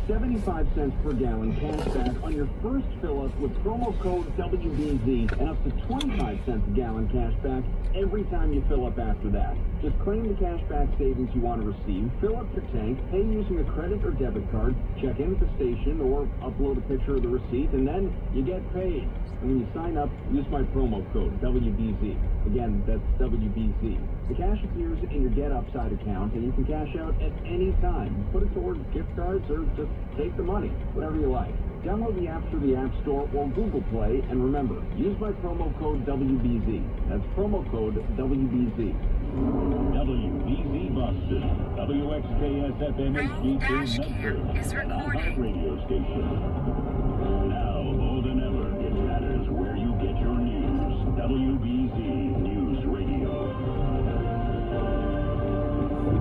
75 cents per gallon cash back on your first fill-up with promo code WBZ and up to 25 cents a gallon cash back every time you fill up after that. Just claim the cash back savings you want to receive, fill up your tank, pay using a credit or debit card, check in at the station or upload a picture of the receipt, and then you get paid. And when you sign up, use my promo code WBZ. Again, that's WBZ. The cash appears in your Get Upside account, and you can cash out at any time. Put it towards gift cards or just take the money, whatever you like. Download the app through the App Store or Google Play, and remember, use my promo code WBZ. That's promo code WBZ. WBZ Boston, WXKS-FM HD2 Medford, is recording. Radio station. Now, more than ever, it matters where you get your news. WBZ News Radio.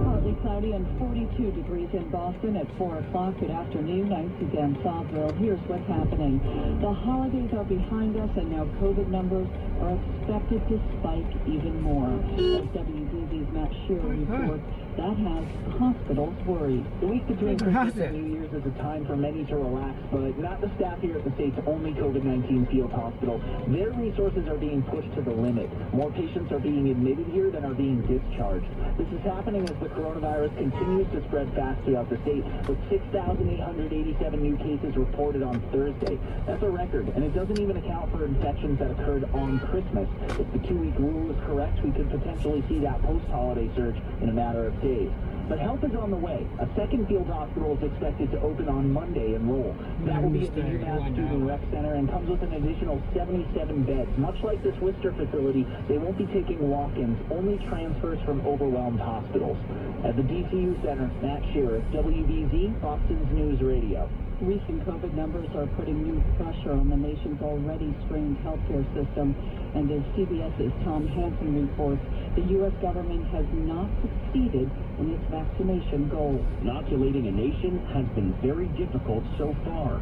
Partly cloudy and 42 degrees in Boston at 4 o'clock. Good afternoon. I'm Suzanne Saltville. Here's what's happening. The holidays are behind us, and now COVID numbers are expected to spike even more. As WBZ's Matt Shearer reports, that has hospitals worried. The week between Christmas and New Year's is a time for many to relax, but not the staff here at the state's only COVID-19 field hospital. Their resources are being pushed to the limit. More patients are being admitted here than are being discharged. This is happening as the coronavirus continues to spread fast throughout the state, with 6,887 new cases reported on Thursday. That's a record, and it doesn't even account for infections that occurred on Christmas. If the 2-week rule is correct, we could potentially see that post-holiday surge in a matter of days. But help is on the way. A second field hospital is expected to open on Monday in Lowell. That will be at the UMass Student Rec Center and comes with an additional 77 beds. Much like this Worcester facility, they won't be taking walk-ins, only transfers from overwhelmed hospitals. At the DCU Center, Matt Shearer, WBZ, Boston's News Radio. Recent COVID numbers are putting new pressure on the nation's already strained healthcare system. And as CBS's Tom Hansen reports, the U.S. government has not succeeded in its vaccination goals. Inoculating a nation has been very difficult so far.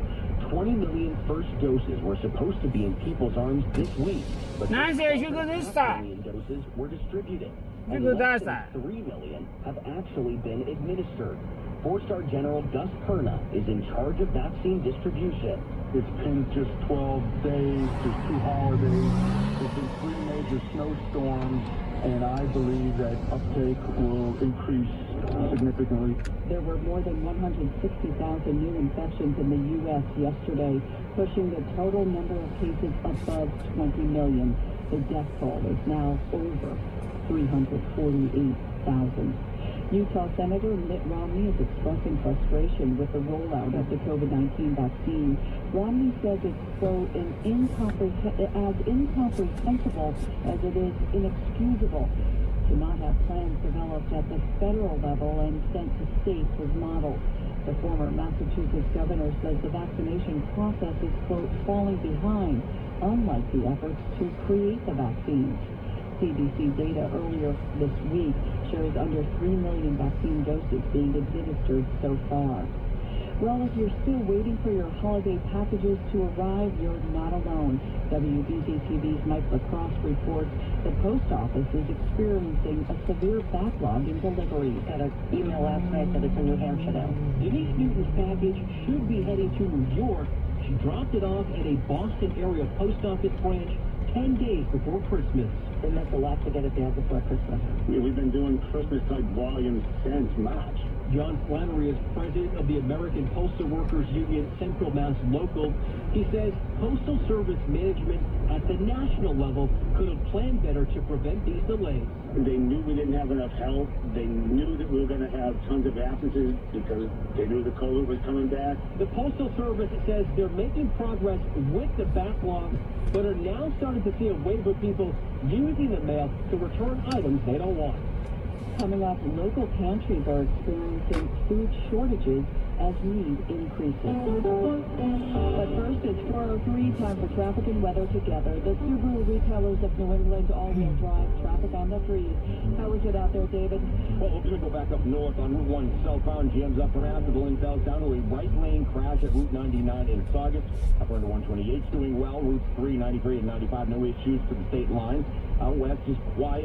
20 million first doses were supposed to be in people's arms this week, but 5 million doses were distributed, and less than 3 million have actually been administered. 4-star General Gus Perna is in charge of vaccine distribution. It's been just 12 days, just 2 holidays. There's been 3 major snowstorms, and I believe that uptake will increase significantly. There were more than 160,000 new infections in the U.S. yesterday, pushing the total number of cases above 20 million. The death toll is now over 348,000. Utah Senator Mitt Romney is expressing frustration with the rollout of the COVID-19 vaccine. Romney says it's as incomprehensible as it is inexcusable to not have plans developed at the federal level and sent to states as models. The former Massachusetts governor says the vaccination process is, quote, falling behind, unlike the efforts to create the vaccines. CDC data earlier this week shows under 3 million vaccine doses being administered so far. Well, if you're still waiting for your holiday packages to arrive, you're not alone. WBZ TV's Mike LaCrosse reports the post office is experiencing a severe backlog in deliveries. Got an email last night that it's in New Hampshire now. Denise Newton's package should be heading to New York. She dropped it off at a Boston area post office branch 10 days before Christmas. And that's a lot to get it there before Christmas. Yeah, we've been doing Christmas-type volumes since March. John Flannery is president of the American Postal Workers Union Central Mass Local. He says Postal Service management at the national level could have planned better to prevent these delays. They knew we didn't have enough help. They knew that we were going to have tons of absences because they knew the COVID was coming back. The Postal Service says they're making progress with the backlog, but are now starting to see a wave of people using the mail to return items they don't want. Coming up, local pantries are experiencing food shortages as need increases. But first, it's 4:03, time for traffic and weather together. The Subaru retailers of New England all-wheel drive traffic on the freeze. How is it out there, David? Well, we're going to go back up north on Route 1 southbound. Jams up and after the lane south down to a right lane crash at Route 99 in Saugus. Up into 128's doing well. Route 3, 93, and 95, no issues to the state line. Out west is quiet.